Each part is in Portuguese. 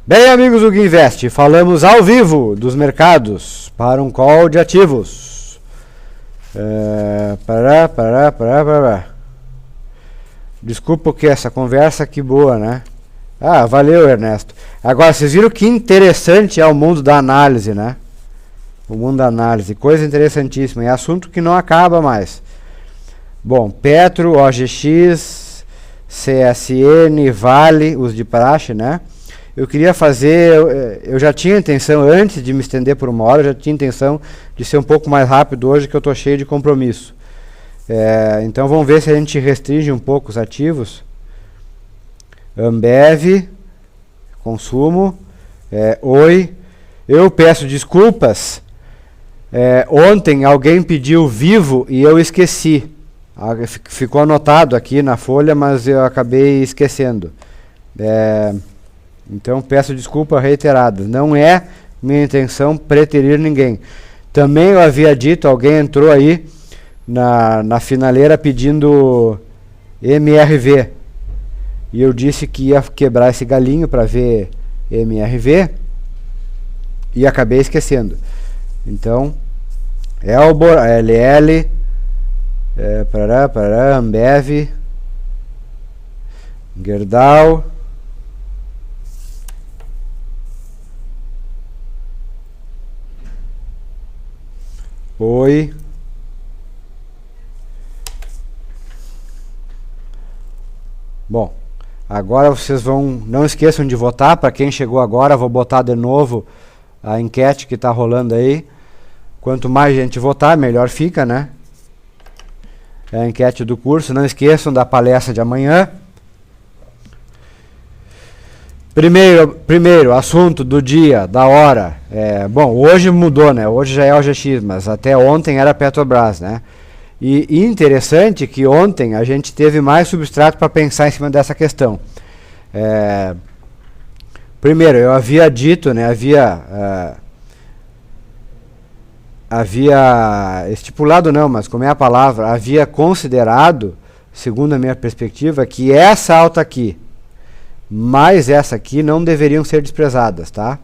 Bem, amigos do Guinvest, falamos ao vivo dos mercados para um call de ativos. Desculpa que essa conversa que boa, né? Ah, valeu, Ernesto. Agora, vocês viram que interessante é o mundo da análise, né? O mundo da análise, coisa interessantíssima. É assunto que não acaba mais. Bom, Petro, OGX, CSN, Vale, os de praxe, né? Eu queria fazer, eu já tinha intenção, antes de me estender por uma hora, eu já tinha intenção de ser um pouco mais rápido hoje, que eu estou cheio de compromisso. Então vamos ver se a gente restringe um pouco os ativos. Ambev, consumo, Oi. Eu peço desculpas, ontem alguém pediu Vivo e eu esqueci. Ficou anotado aqui na folha, mas eu acabei esquecendo. Então peço desculpa reiterada. Não é minha intenção preterir ninguém. Também eu havia dito, alguém entrou aí na finaleira pedindo MRV. E eu disse que ia quebrar esse galinho para ver MRV. E acabei esquecendo. Então, Elbor, LL, Ambev, Gerdau, Oi. Bom, agora vocês vão, não esqueçam de votar. Para quem chegou agora, vou botar de novo a enquete que está rolando aí. Quanto mais gente votar, melhor fica, né? É a enquete do curso. Não esqueçam da palestra de amanhã. Primeiro assunto do dia, da hora. Bom, hoje mudou, né? Hoje já é OGX, mas até ontem era Petrobras, né? E interessante que ontem a gente teve mais substrato para pensar em cima dessa questão. Primeiro, eu havia dito, né? Havia estipulado não, mas como é a palavra, havia considerado, segundo a minha perspectiva, que essa alta aqui, mas essa aqui não deveriam ser desprezadas, tá?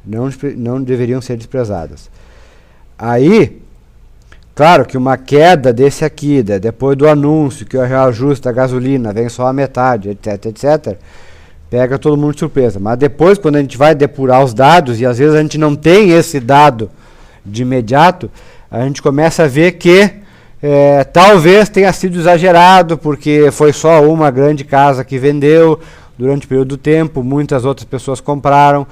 Não deveriam ser desprezadas. Aí, claro que uma queda desse aqui, depois do anúncio que o reajuste da gasolina vem só a metade, etc, etc, pega todo mundo de surpresa. Mas depois, quando a gente vai depurar os dados, e às vezes a gente não tem esse dado de imediato, a gente começa a ver que talvez tenha sido exagerado, porque foi só uma grande casa que vendeu durante o período do tempo, muitas outras pessoas compraram,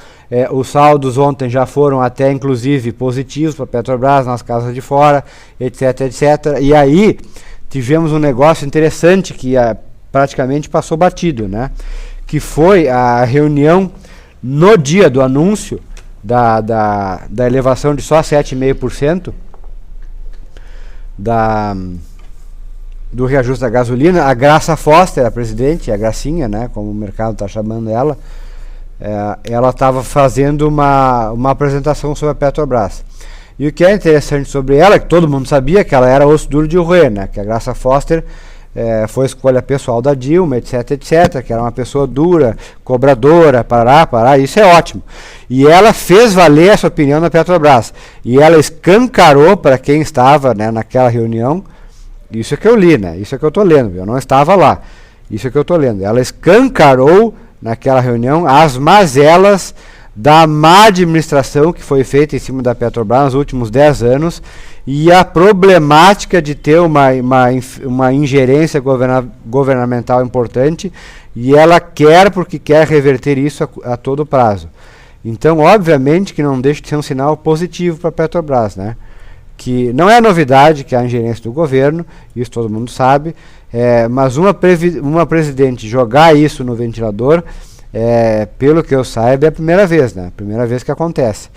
os saldos ontem já foram até inclusive positivos para a Petrobras nas casas de fora, etc, etc. E aí tivemos um negócio interessante que praticamente passou batido, né? Que foi a reunião no dia do anúncio da elevação de só 7,5% do reajuste da gasolina. A Graça Foster, a presidente, a Gracinha, né, como o mercado está chamando ela, ela estava fazendo uma apresentação sobre a Petrobras. E o que é interessante sobre ela, que todo mundo sabia que ela era osso duro de roer, né, que a Graça Foster foi escolha pessoal da Dilma, etc, etc, que era uma pessoa dura, cobradora, parará, isso é ótimo. E ela fez valer essa opinião na Petrobras. E ela escancarou para quem estava, né, naquela reunião. Isso é que eu li, né? Isso é que eu estou lendo. Eu não estava lá. Isso é que eu estou lendo. Ela escancarou naquela reunião as mazelas da má administração que foi feita em cima da Petrobras nos últimos 10 anos e a problemática de ter uma ingerência governamental importante, e ela quer, porque quer reverter isso a todo prazo. Então, obviamente que não deixa de ser um sinal positivo para a Petrobras, né? Que não é novidade que há ingerência do governo, isso todo mundo sabe, mas uma presidente jogar isso no ventilador, pelo que eu saiba, é a primeira vez, né? Primeira vez que acontece.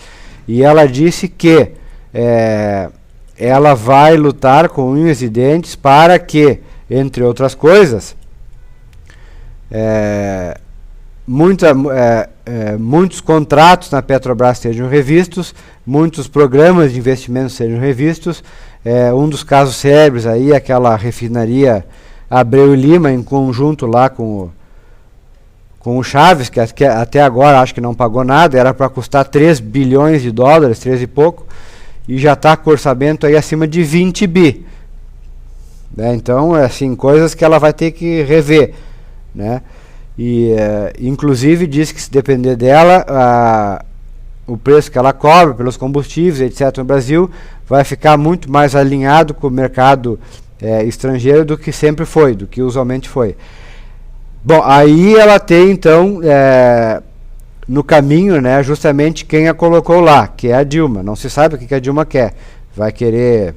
E ela disse que ela vai lutar com unhas e dentes para que, entre outras coisas, muitos contratos na Petrobras sejam revistos, muitos programas de investimento sejam revistos. Um dos casos célebres aí, aquela refinaria Abreu e Lima, em conjunto lá com com o Chaves, que até agora acho que não pagou nada, era para custar 3 bilhões de dólares, 13 e pouco, e já está com orçamento aí acima de 20 bi. Né? Então, assim, coisas que ela vai ter que rever, né? E, inclusive, diz que se depender dela, o preço que ela cobra pelos combustíveis, etc., no Brasil, vai ficar muito mais alinhado com o mercado estrangeiro do que sempre foi, do que usualmente foi. Bom, aí ela tem, então, no caminho, né, justamente quem a colocou lá, que é a Dilma. Não se sabe o que a Dilma quer. Vai querer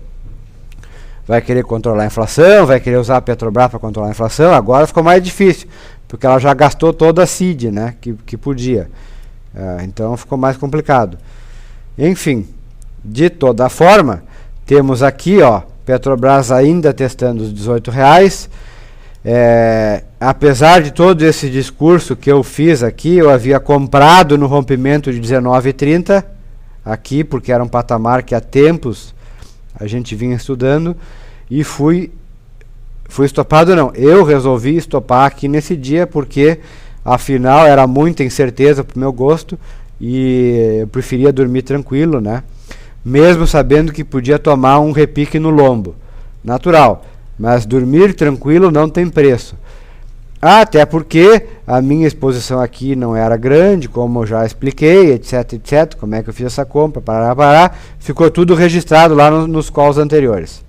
controlar a inflação, vai querer usar a Petrobras para controlar a inflação. Agora ficou mais difícil, porque ela já gastou toda a CID, né, que podia. Então ficou mais complicado. Enfim, de toda forma, temos aqui, ó, Petrobras ainda testando os R$18. Apesar de todo esse discurso que eu fiz aqui, eu havia comprado no rompimento de R$19,30 aqui, porque era um patamar que há tempos a gente vinha estudando, e fui estopado. Não, eu resolvi estopar aqui nesse dia, porque afinal era muita incerteza para o meu gosto, e eu preferia dormir tranquilo, né? Mesmo sabendo que podia tomar um repique no lombo, natural, mas dormir tranquilo não tem preço. Até porque a minha exposição aqui não era grande, como eu já expliquei, etc, etc, como é que eu fiz essa compra, ficou tudo registrado lá nos calls anteriores.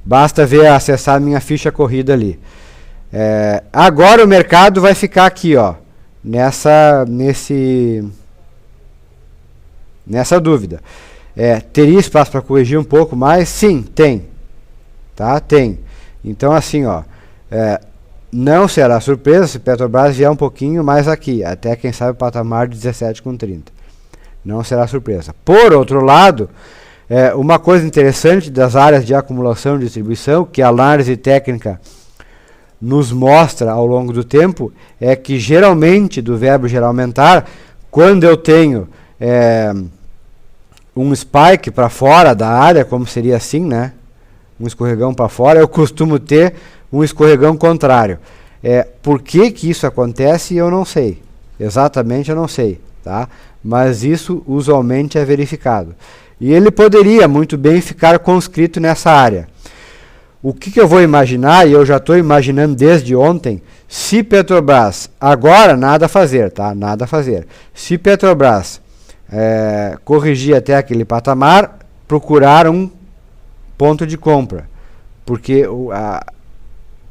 Basta acessar a minha ficha corrida ali. Agora o mercado vai ficar aqui, ó, nessa dúvida. Teria espaço para corrigir um pouco mais? Sim, tem. Tá? Tem. Então, assim, ó, não será surpresa se Petrobras vier um pouquinho mais aqui, até quem sabe o patamar de 17,30. Não será surpresa. Por outro lado, uma coisa interessante das áreas de acumulação e distribuição, que a análise técnica nos mostra ao longo do tempo, é que geralmente, do verbo gerar aumentar, quando eu tenho um spike para fora da área, como seria assim, né? Um escorregão para fora, eu costumo ter um escorregão contrário. Por que isso acontece, eu não sei. Exatamente eu não sei, tá? Mas isso usualmente é verificado. E ele poderia muito bem ficar conscrito nessa área. O que eu vou imaginar, e eu já estou imaginando desde ontem, se Petrobras, agora nada a fazer, tá? Nada a fazer. Se Petrobras corrigir até aquele patamar, procurar um ponto de compra, porque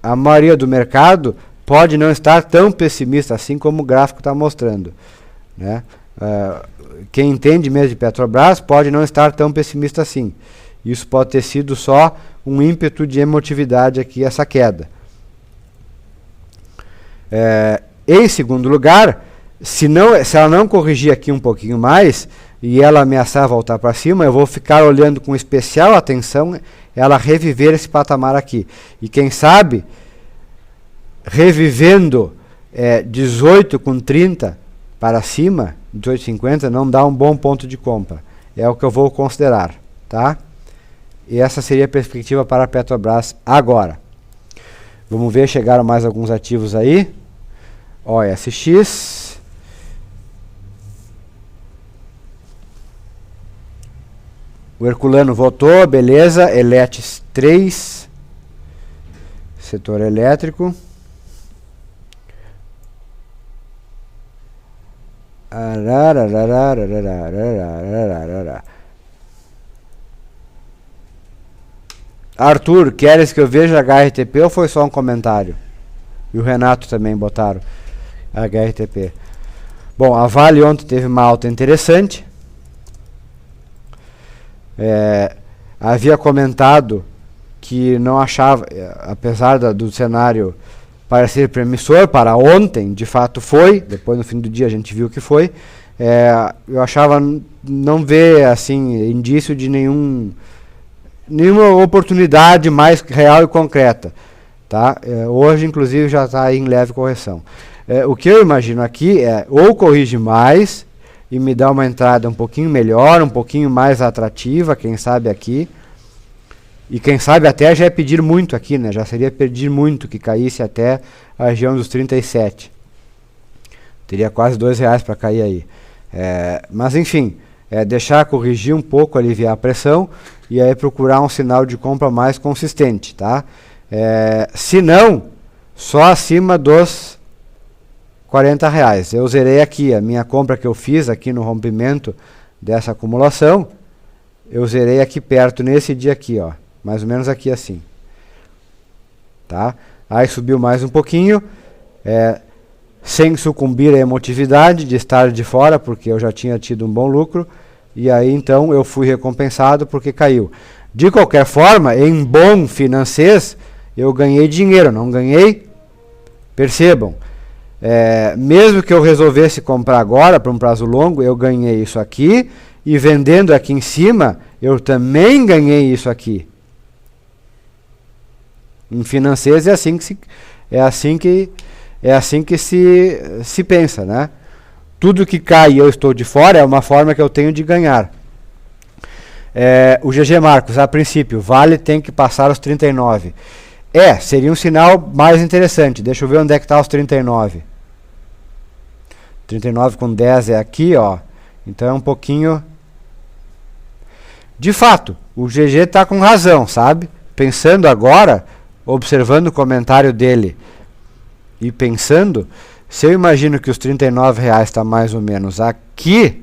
a maioria do mercado pode não estar tão pessimista assim como o gráfico está mostrando, né? Quem entende mesmo de Petrobras pode não estar tão pessimista assim. Isso pode ter sido só um ímpeto de emotividade aqui, essa queda. Em segundo lugar, se ela não corrigir aqui um pouquinho mais e ela ameaçar voltar para cima, eu vou ficar olhando com especial atenção ela reviver esse patamar aqui. E quem sabe, revivendo 18,30 para cima, 18,50, não dá um bom ponto de compra. É o que eu vou considerar, tá? E essa seria a perspectiva para a Petrobras agora. Vamos ver, chegaram mais alguns ativos aí. OSX. O Herculano votou, beleza. Eletes 3. Setor elétrico. Arthur, queres que eu veja HRTP ou foi só um comentário? E o Renato também botaram HRTP. Bom, a Vale ontem teve uma alta interessante. Havia comentado que não achava, apesar do cenário parecer promissor para ontem, de fato foi, depois no fim do dia a gente viu que foi, eu achava não ver assim indício de nenhuma oportunidade mais real e concreta, tá? Hoje inclusive já está em leve correção. O que eu imagino aqui é ou corrige mais e me dá uma entrada um pouquinho melhor, um pouquinho mais atrativa, quem sabe aqui. E quem sabe até já é pedir muito aqui, né? Já seria pedir muito que caísse até a região dos 37. Teria quase R$2 para cair aí. Mas enfim, deixar corrigir um pouco, aliviar a pressão e aí procurar um sinal de compra mais consistente, tá? Se não, só acima dos R$40. Eu zerei aqui a minha compra que eu fiz aqui no rompimento dessa acumulação. Eu zerei aqui perto, nesse dia aqui, ó, mais ou menos aqui assim, tá? Aí subiu mais um pouquinho, sem sucumbir à emotividade de estar de fora, porque eu já tinha tido um bom lucro, e aí então eu fui recompensado porque caiu. De qualquer forma, em bom financês, eu ganhei dinheiro, não ganhei? Percebam, mesmo que eu resolvesse comprar agora para um prazo longo, eu ganhei isso aqui, e vendendo aqui em cima, eu também ganhei isso aqui. Em financeiros é assim que se pensa, né? Tudo que cai e eu estou de fora é uma forma que eu tenho de ganhar. O GG Marcos, a princípio, Vale tem que passar os 39. Seria um sinal mais interessante. Deixa eu ver onde é que está os 39. 39 com 10 é aqui, ó. Então é um pouquinho... De fato, o GG está com razão, sabe? Pensando agora, observando o comentário dele e pensando, se eu imagino que os R$39 está mais ou menos aqui,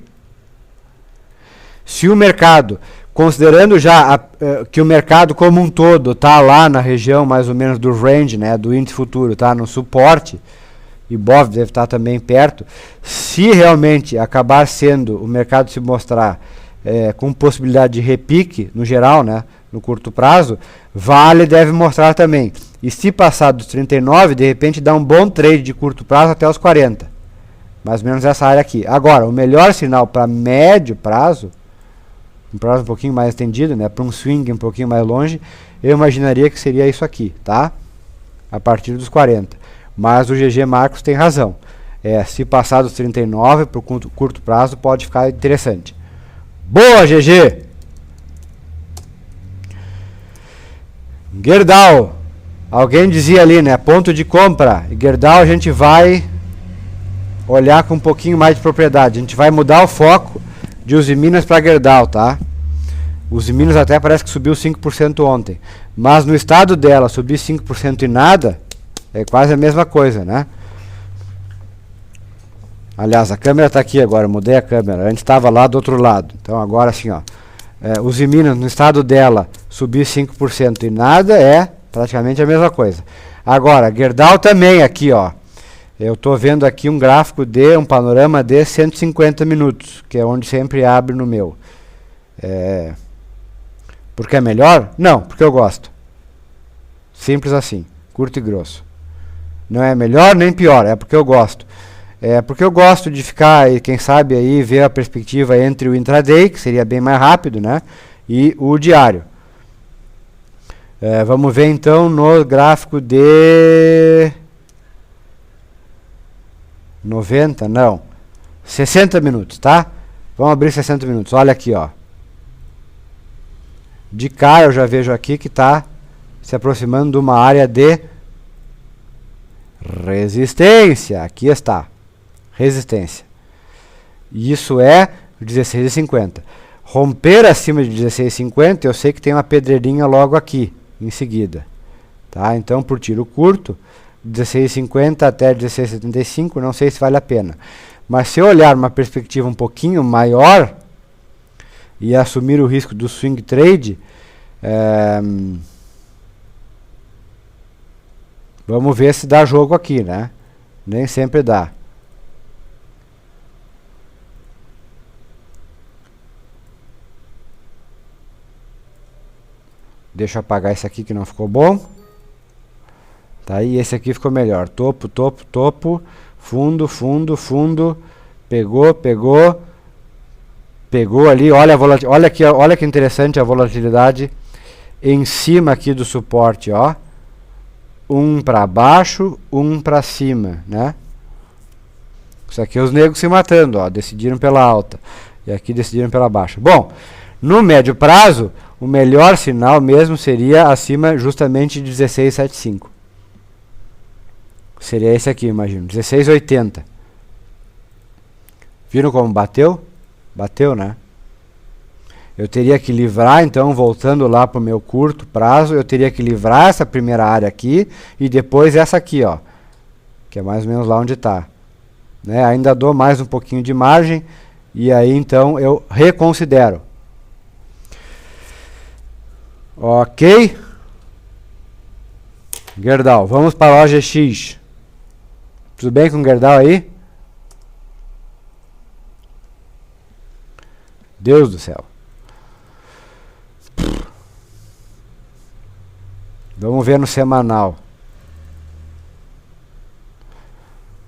se o mercado, considerando já que o mercado como um todo está lá na região mais ou menos do range, né, do índice futuro, está no suporte, e BOV deve estar também perto, se realmente acabar sendo o mercado se mostrar com possibilidade de repique, no geral, né, no curto prazo, Vale deve mostrar também. E se passar dos 39, de repente dá um bom trade de curto prazo até os 40. Mais ou menos essa área aqui. Agora, o melhor sinal para médio prazo, um prazo um pouquinho mais estendido, né, para um swing um pouquinho mais longe, eu imaginaria que seria isso aqui, tá? A partir dos 40. Mas o GG Marcos tem razão. Se passar dos 39, para o curto prazo, pode ficar interessante. Boa, GG! Gerdau. Alguém dizia ali, né? Ponto de compra. Gerdau a gente vai olhar com um pouquinho mais de propriedade. A gente vai mudar o foco de Usiminas para Gerdau, tá? Usiminas até parece que subiu 5% ontem. Mas no estado dela, subir 5% e nada, é quase a mesma coisa, né? Aliás, a câmera está aqui agora, eu mudei a câmera. Antes estava lá do outro lado. Então agora assim, ó. Usiminas, no estado dela, subir 5% e nada é praticamente a mesma coisa. Agora, Gerdau também aqui, ó. Eu estou vendo aqui um gráfico um panorama de 150 minutos, que é onde sempre abre no meu. Porque é melhor? Não, porque eu gosto. Simples assim, curto e grosso. Não é melhor nem pior, é porque eu gosto. Porque eu gosto de ficar, e quem sabe aí, ver a perspectiva entre o intraday, que seria bem mais rápido, né? E o diário. Vamos ver então no gráfico de 90, não, 60 minutos, tá? Vamos abrir 60 minutos, olha aqui, ó. De cá eu já vejo aqui que está se aproximando de uma área de resistência. Aqui está, resistência. Isso é 16,50. Romper acima de 16,50, eu sei que tem uma pedreirinha logo aqui, em seguida. Tá? Então, por tiro curto, 16,50 até 16,75, não sei se vale a pena. Mas se eu olhar uma perspectiva um pouquinho maior e assumir o risco do swing trade, vamos ver se dá jogo aqui, né? Nem sempre dá. Deixa eu apagar esse aqui que não ficou bom. Tá aí, esse aqui ficou melhor. Topo, topo, topo. Fundo, fundo, fundo. Pegou, pegou. Pegou ali. Olha a olha aqui, olha que interessante a volatilidade em cima aqui do suporte, ó. Um para baixo, um para cima, né? Isso aqui é os negros se matando, ó. Decidiram pela alta. E aqui decidiram pela baixa. Bom, no médio prazo, o melhor sinal mesmo seria acima justamente de 16,75. Seria esse aqui, imagino, 16,80. Viram como bateu? Bateu, né? Eu teria que livrar, então, voltando lá para o meu curto prazo, eu teria que livrar essa primeira área aqui e depois essa aqui, ó, que é mais ou menos lá onde está. Né? Ainda dou mais um pouquinho de margem e aí, então, eu reconsidero. Ok? Gerdau, vamos para a OGX. Tudo bem com o Gerdau aí? Deus do céu. Vamos ver no semanal.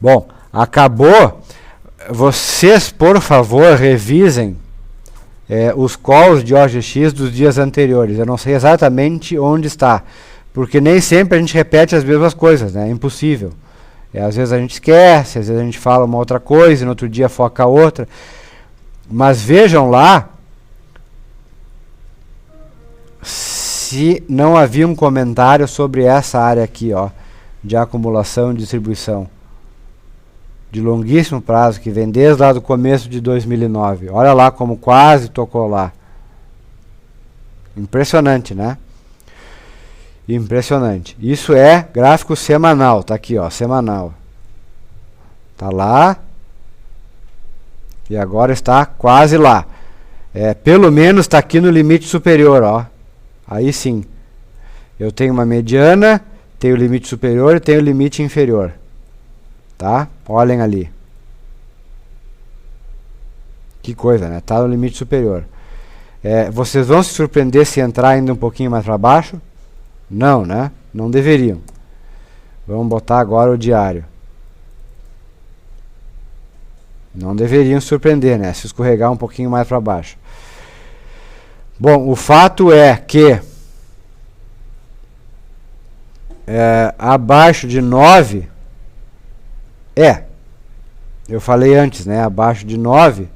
Bom, acabou. Vocês, por favor, revisem os calls de OGX dos dias anteriores. Eu não sei exatamente onde está, porque nem sempre a gente repete as mesmas coisas, né? É impossível. Às vezes a gente esquece, às vezes a gente fala uma outra coisa e no outro dia foca outra. Mas vejam lá se não havia um comentário sobre essa área aqui, ó, de acumulação e distribuição de longuíssimo prazo, que vem desde lá do começo de 2009. Olha lá como quase tocou lá. Impressionante, né? Impressionante. Isso é gráfico semanal, tá aqui, ó, semanal. Tá lá. E agora está quase lá. Pelo menos está aqui no limite superior, ó. Aí sim. Eu tenho uma mediana, tenho o limite superior e tenho o limite inferior. Tá? Olhem ali. Que coisa, né? Tá no limite superior. Vocês vão se surpreender se entrar ainda um pouquinho mais para baixo? Não, né? Não deveriam. Vamos botar agora o diário. Não deveriam surpreender, né? Se escorregar um pouquinho mais para baixo. Bom, o fato é que abaixo de 9 eu falei antes, né? Abaixo de 9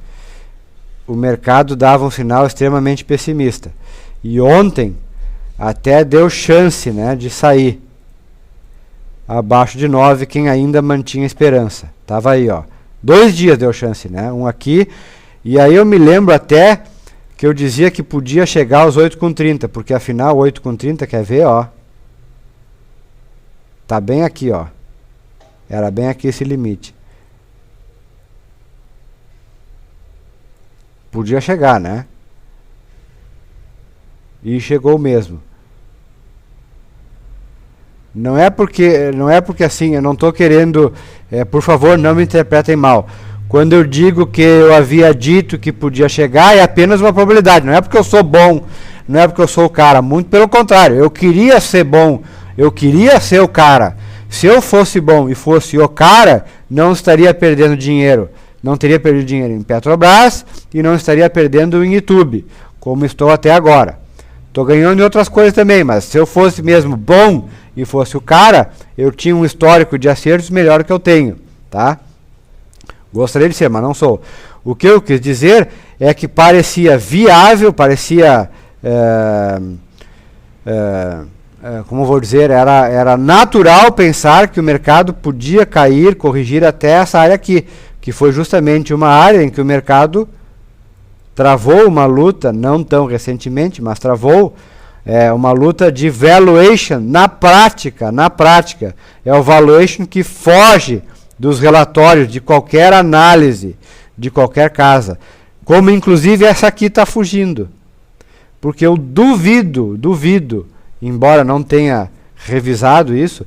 o mercado dava um sinal extremamente pessimista. E ontem até deu chance, né, de sair. Abaixo de 9 quem ainda mantinha esperança. Tava aí, ó. 2 dias deu chance, né? Um aqui. E aí eu me lembro até que eu dizia que podia chegar aos 8,30, porque afinal 8,30, quer ver, ó. Tá bem aqui, ó. Era bem aqui esse limite. Podia chegar, né? E chegou mesmo. Não é porque assim, eu não estou querendo, por favor, não me interpretem mal. Quando eu digo que eu havia dito que podia chegar, é apenas uma probabilidade. Não é porque eu sou bom, não é porque eu sou o cara. Muito pelo contrário, eu queria ser bom, eu queria ser o cara. Se eu fosse bom e fosse o cara, não estaria perdendo dinheiro. Não teria perdido dinheiro em Petrobras e não estaria perdendo em YouTube, como estou até agora. Estou ganhando em outras coisas também, mas se eu fosse mesmo bom e fosse o cara, eu tinha um histórico de acertos melhor que eu tenho, tá? Gostaria de ser, mas não sou. O que eu quis dizer é que parecia viável, parecia, como vou dizer, era natural pensar que o mercado podia cair, corrigir até essa área aqui, que foi justamente uma área em que o mercado travou uma luta, não tão recentemente, mas travou uma luta de valuation na prática. É o valuation que foge dos relatórios de qualquer análise, de qualquer casa. Como inclusive essa aqui está fugindo. Porque eu duvido, embora não tenha revisado isso,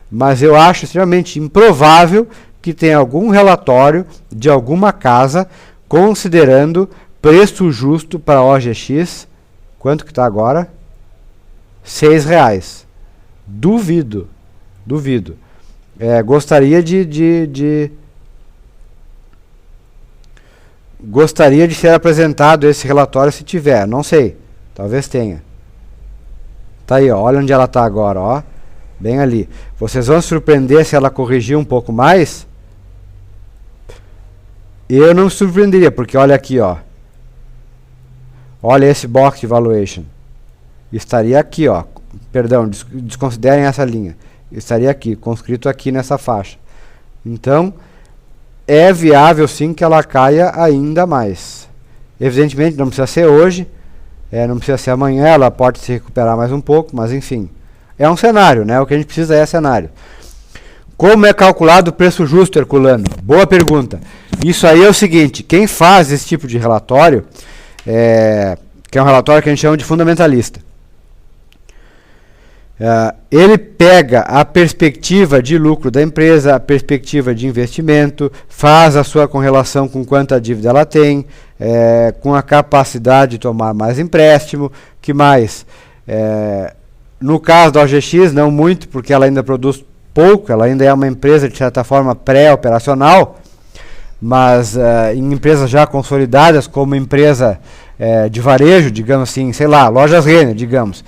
mas eu acho extremamente improvável que tenha algum relatório de alguma casa considerando preço justo para a OGX. Quanto que está agora? R$6. Duvido. Gostaria de ser apresentado esse relatório se tiver. Não sei. Talvez tenha. Tá aí, ó. Olha onde ela está agora, ó. Bem ali. Vocês vão se surpreender se ela corrigir um pouco mais. Eu não me surpreenderia, porque olha aqui, ó. Olha esse box de valuation. Estaria aqui, ó. Perdão, desconsiderem essa linha. Estaria aqui, conscrito aqui nessa faixa. Então, é viável sim que ela caia ainda mais. Evidentemente não precisa ser hoje, não precisa ser amanhã, ela pode se recuperar mais um pouco, mas enfim, é um cenário, né? O que a gente precisa é cenário. Como é calculado o preço justo, Herculano? Boa pergunta. Isso aí é o seguinte, quem faz esse tipo de relatório, que é um relatório que a gente chama de fundamentalista, ele pega a perspectiva de lucro da empresa, a perspectiva de investimento, faz a sua correlação com quanta dívida ela tem, com a capacidade de tomar mais empréstimo, que mais? No caso da OGX, não muito, porque ela ainda produz pouco, ela ainda é uma empresa de certa forma pré-operacional, mas em empresas já consolidadas, como empresa de varejo, digamos assim, sei lá, Lojas Renner, digamos,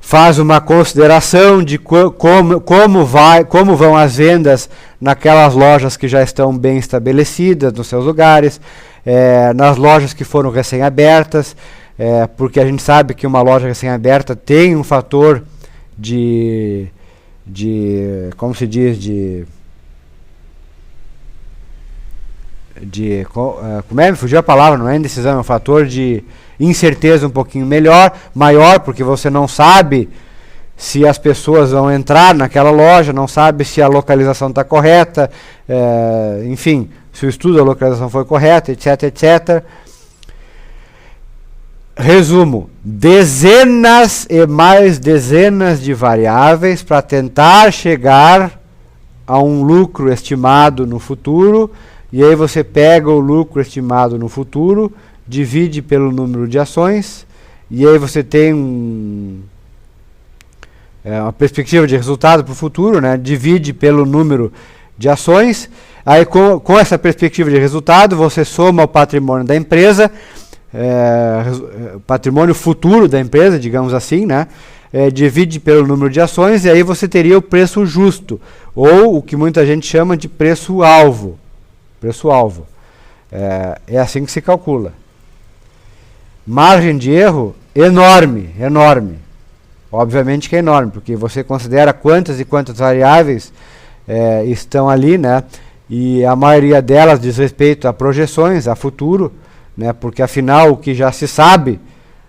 faz uma consideração de como vão as vendas naquelas lojas que já estão bem estabelecidas nos seus lugares, nas lojas que foram recém-abertas, porque a gente sabe que uma loja recém-aberta tem um fator de como se diz, como me fugiu a palavra, não é indecisão, é um fator de incerteza um pouquinho maior, porque você não sabe se as pessoas vão entrar naquela loja, não sabe se a localização está correta, enfim, se o estudo da localização foi correto, etc, etc. Resumo, dezenas e mais dezenas de variáveis para tentar chegar a um lucro estimado no futuro, e aí você pega o lucro estimado no futuro, divide pelo número de ações, e aí você tem uma perspectiva de resultado para o futuro, né? Divide pelo número de ações, aí com essa perspectiva de resultado você soma o patrimônio da empresa, patrimônio futuro da empresa, digamos assim, né? Divide pelo número de ações, e aí você teria o preço justo, ou o que muita gente chama de preço-alvo. Preço-alvo. É assim que se calcula. Margem de erro enorme, enorme. Obviamente que é enorme, porque você considera quantas e quantas variáveis estão ali, né? E a maioria delas diz respeito a projeções, a futuro, né? Porque afinal o que já se sabe,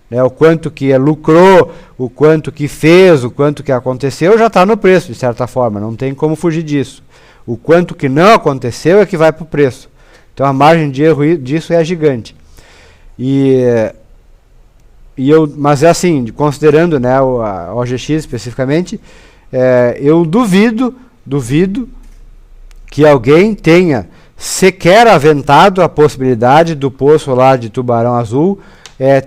né, o quanto que lucrou, o quanto que fez, o quanto que aconteceu, já está no preço, de certa forma, não tem como fugir disso. O quanto que não aconteceu é que vai para o preço. Então a margem de erro disso é gigante. Mas é assim, considerando, né, a OGX especificamente, eu duvido que alguém tenha sequer aventado a possibilidade do poço lá de Tubarão Azul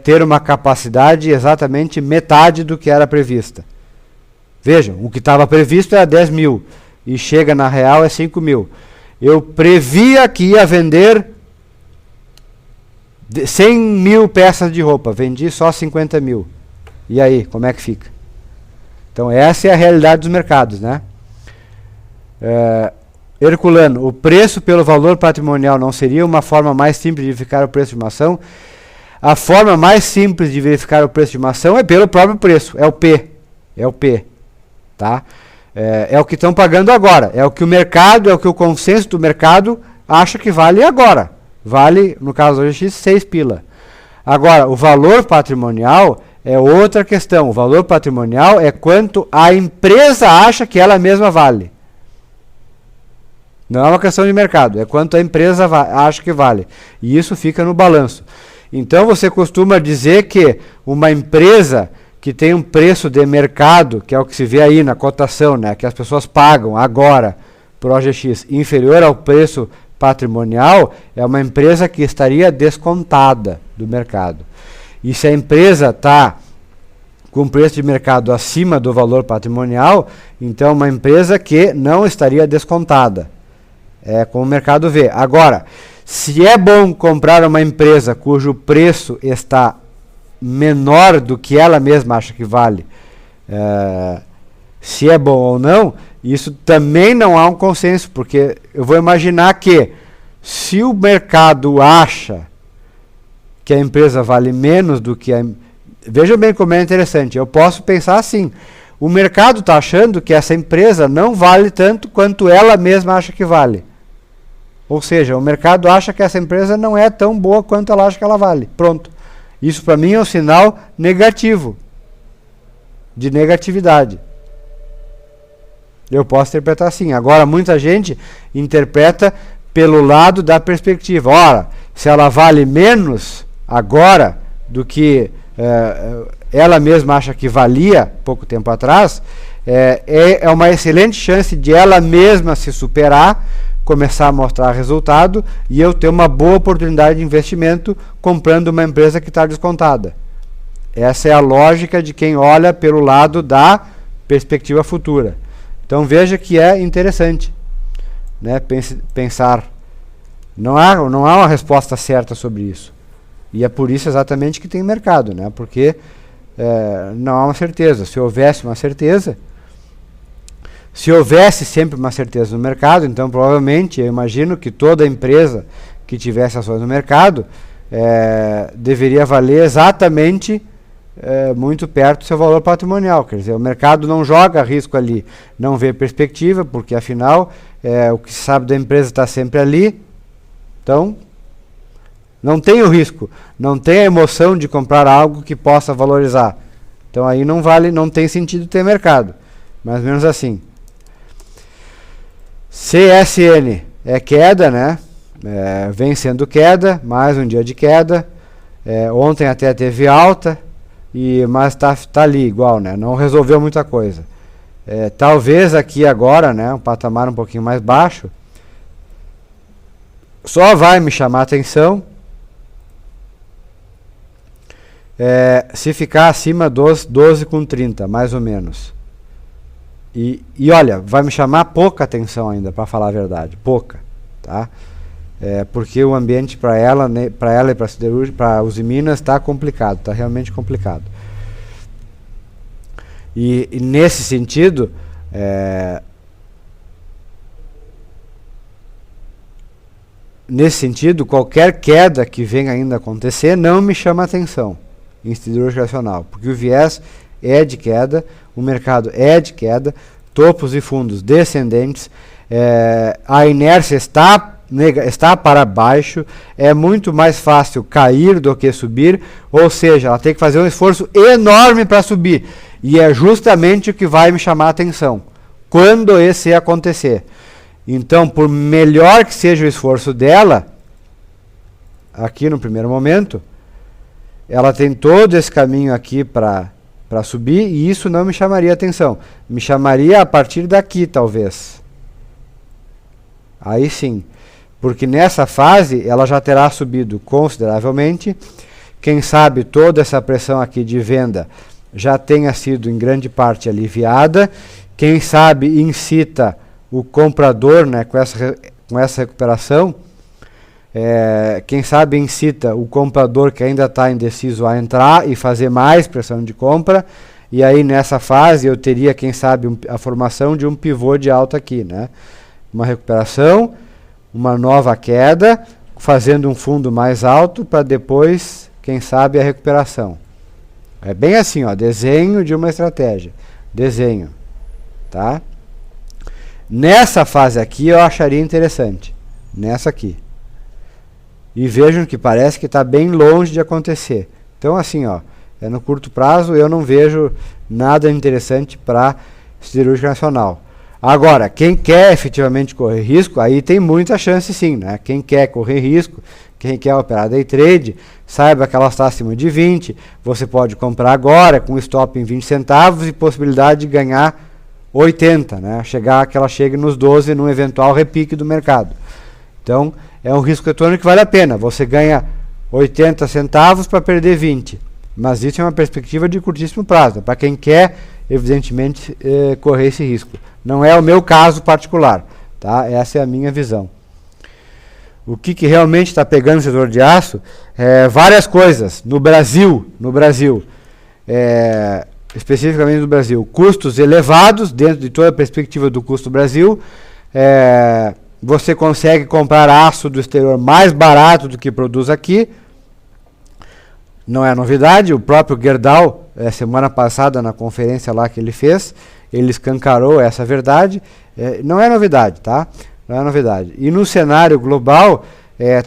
ter uma capacidade exatamente metade do que era prevista. Vejam, o que estava previsto era 10 mil e chega na real é 5 mil. Eu previa que ia vender 100 mil peças de roupa, vendi só 50 mil. E aí, como é que fica? Então essa é a realidade dos mercados, né? Herculano, o preço pelo valor patrimonial não seria uma forma mais simples de verificar o preço de uma ação? A forma mais simples de verificar o preço de uma ação é pelo próprio preço, é o P, tá? É o que estão pagando agora, é o que o mercado, é o que o consenso do mercado acha que vale agora. Vale, no caso do OGX, 6 pila. Agora, o valor patrimonial é outra questão. O valor patrimonial é quanto a empresa acha que ela mesma vale. Não é uma questão de mercado, é quanto a empresa acha que vale. E isso fica no balanço. Então você costuma dizer que uma empresa que tem um preço de mercado, que é o que se vê aí na cotação, né, que as pessoas pagam agora por OGX, inferior ao preço patrimonial, é uma empresa que estaria descontada do mercado. E se a empresa está com preço de mercado acima do valor patrimonial, então é uma empresa que não estaria descontada. É como o mercado vê. Agora, se é bom comprar uma empresa cujo preço está menor do que ela mesma acha que vale, se é bom ou não, isso também não há um consenso, porque eu vou imaginar que se o mercado acha que a empresa vale menos do que veja bem como é interessante, eu posso pensar assim, o mercado está achando que essa empresa não vale tanto quanto ela mesma acha que vale. Ou seja, o mercado acha que essa empresa não é tão boa quanto ela acha que ela vale. Pronto. Isso para mim é um sinal negativo, de negatividade. Eu posso interpretar assim. Agora, muita gente interpreta pelo lado da perspectiva. Ora, se ela vale menos agora do que ela mesma acha que valia pouco tempo atrás, é uma excelente chance de ela mesma se superar, começar a mostrar resultado e eu ter uma boa oportunidade de investimento comprando uma empresa que está descontada. Essa é a lógica de quem olha pelo lado da perspectiva futura. Então veja que é interessante, né, pensar. Não há uma resposta certa sobre isso. E é por isso exatamente que tem mercado, né, porque não há uma certeza. Se houvesse uma certeza, se houvesse sempre uma certeza no mercado, então provavelmente eu imagino que toda empresa que tivesse ações no mercado deveria valer exatamente muito perto do seu valor patrimonial. Quer dizer, o mercado não joga risco ali, não vê perspectiva, porque afinal o que se sabe da empresa está sempre ali. Então não tem o risco, não tem a emoção de comprar algo que possa valorizar. Então aí não vale, não tem sentido ter mercado. Mais ou menos assim. CSN é queda, né? Vem sendo queda, mais um dia de queda. Ontem até teve alta, mas tá ali igual, né? Não resolveu muita coisa. Talvez aqui agora, né, um patamar um pouquinho mais baixo, só vai me chamar a atenção se ficar acima dos 12,30, mais ou menos. E olha, vai me chamar pouca atenção ainda, para falar a verdade, pouca, tá? Porque o ambiente para ela e para a siderúrgica, para Usiminas, está complicado, está realmente complicado. E nesse sentido, qualquer queda que venha ainda acontecer não me chama atenção em siderúrgica nacional, porque o viés é de queda, o mercado é de queda, topos e fundos descendentes, a inércia está para baixo, é muito mais fácil cair do que subir, ou seja, ela tem que fazer um esforço enorme para subir, e é justamente o que vai me chamar a atenção, quando esse acontecer. Então, por melhor que seja o esforço dela, aqui no primeiro momento, ela tem todo esse caminho aqui para subir, e isso não me chamaria atenção. Me chamaria a partir daqui, talvez. Aí sim. Porque nessa fase, ela já terá subido consideravelmente. Quem sabe toda essa pressão aqui de venda já tenha sido, em grande parte, aliviada. Quem sabe incita o comprador, né, com essa recuperação, quem sabe incita o comprador que ainda está indeciso a entrar e fazer mais pressão de compra, e aí nessa fase eu teria, quem sabe, a formação de um pivô de alta aqui, né? Uma recuperação, uma nova queda, fazendo um fundo mais alto para depois, quem sabe, a recuperação. É bem assim, ó, desenho de uma estratégia. Desenho, tá? Nessa fase aqui eu acharia interessante. Nessa aqui. E vejam que parece que está bem longe de acontecer. Então assim, ó, no curto prazo eu não vejo nada interessante para siderúrgica nacional. Agora, quem quer efetivamente correr risco, aí tem muita chance sim, né? Quem quer correr risco, quem quer operar day trade, saiba que ela está acima de 20, você pode comprar agora com stop em 20 centavos e possibilidade de ganhar 80, né? Que ela chegue nos 12 num eventual repique do mercado. Então, é um risco retorno que vale a pena. Você ganha 80 centavos para perder 20. Mas isso é uma perspectiva de curtíssimo prazo. Para quem quer, evidentemente, correr esse risco. Não é o meu caso particular. Tá? Essa é a minha visão. O que realmente está pegando o setor de aço? Várias coisas. No Brasil, especificamente no Brasil, custos elevados, dentro de toda a perspectiva do custo Brasil. Você consegue comprar aço do exterior mais barato do que produz aqui. Não é novidade, o próprio Gerdau, semana passada, na conferência lá que ele fez, ele escancarou essa verdade. Não é novidade, tá? Não é novidade. E no cenário global,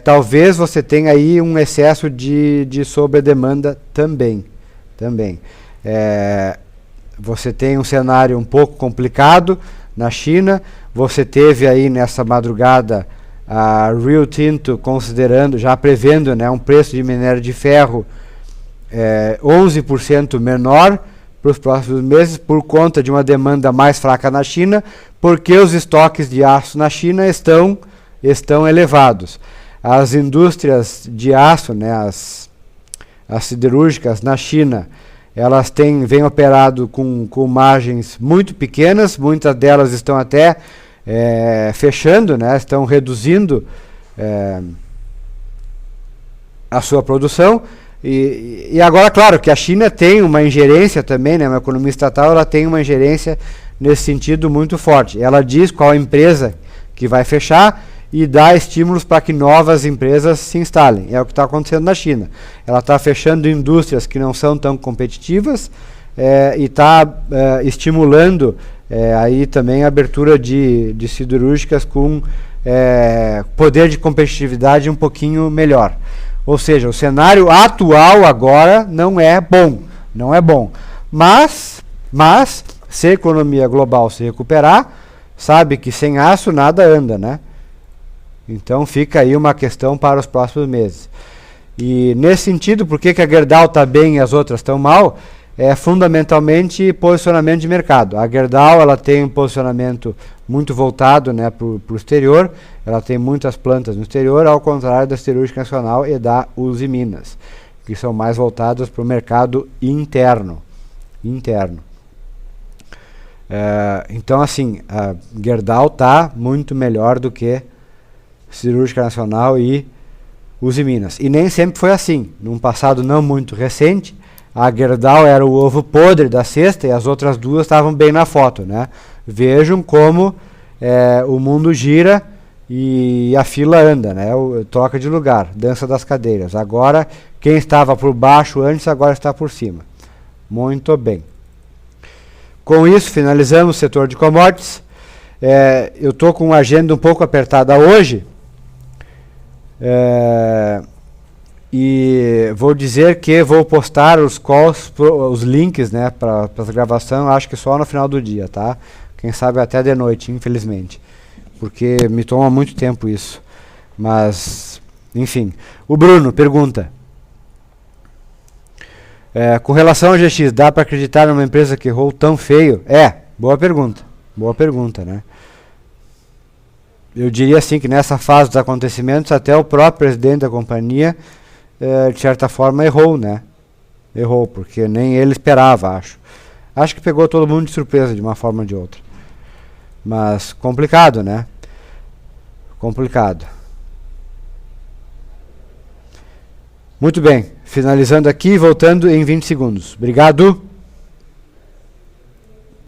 talvez você tenha aí um excesso de sobredemanda também. Você tem um cenário um pouco complicado na China. Você teve aí nessa madrugada a Rio Tinto considerando, já prevendo, né, um preço de minério de ferro 11% menor para os próximos meses, por conta de uma demanda mais fraca na China, porque os estoques de aço na China estão elevados. As indústrias de aço, né, as siderúrgicas na China, elas vêm operado com margens muito pequenas, muitas delas estão até fechando, né, estão reduzindo a sua produção. E agora, claro, que a China tem uma ingerência também, né, uma economia estatal, ela tem uma ingerência nesse sentido muito forte. Ela diz qual empresa que vai fechar e dá estímulos para que novas empresas se instalem. É o que está acontecendo na China. Ela está fechando indústrias que não são tão competitivas e está estimulando aí também a abertura de siderúrgicas com poder de competitividade um pouquinho melhor. Ou seja, o cenário atual agora não é bom. Mas se a economia global se recuperar, sabe que sem aço nada anda, né? Então fica aí uma questão para os próximos meses. E nesse sentido, por que a Gerdau está bem e as outras estão mal? É fundamentalmente posicionamento de mercado. A Gerdau, ela tem um posicionamento muito voltado, né, para o exterior. Ela tem muitas plantas no exterior, ao contrário da Siderúrgica Nacional e da Uzi Minas, que são mais voltadas para o mercado interno. Então, assim, a Gerdau está muito melhor do que Siderúrgica Nacional e Uzi Minas. E nem sempre foi assim. Num passado não muito recente, a Gerdau era o ovo podre da cesta e as outras duas estavam bem na foto, né? Vejam como o mundo gira e a fila anda, né? Troca de lugar, dança das cadeiras. Agora, quem estava por baixo antes, agora está por cima. Muito bem. Com isso, finalizamos o setor de commodities. Eu estou com uma agenda um pouco apertada hoje. E vou dizer que vou postar os calls, os links, né, para a gravação, acho que só no final do dia, tá? Quem sabe até de noite, infelizmente. Porque me toma muito tempo isso. Mas, enfim. O Bruno pergunta. Com relação ao GX, dá para acreditar numa empresa que errou tão feio? Boa pergunta. Boa pergunta, né? Eu diria assim que nessa fase dos acontecimentos, até o próprio presidente da companhia, de certa forma, errou, né? Errou, porque nem ele esperava, acho. Acho que pegou todo mundo de surpresa, de uma forma ou de outra. Mas complicado, né? Complicado. Muito bem, finalizando aqui, voltando em 20 segundos. Obrigado.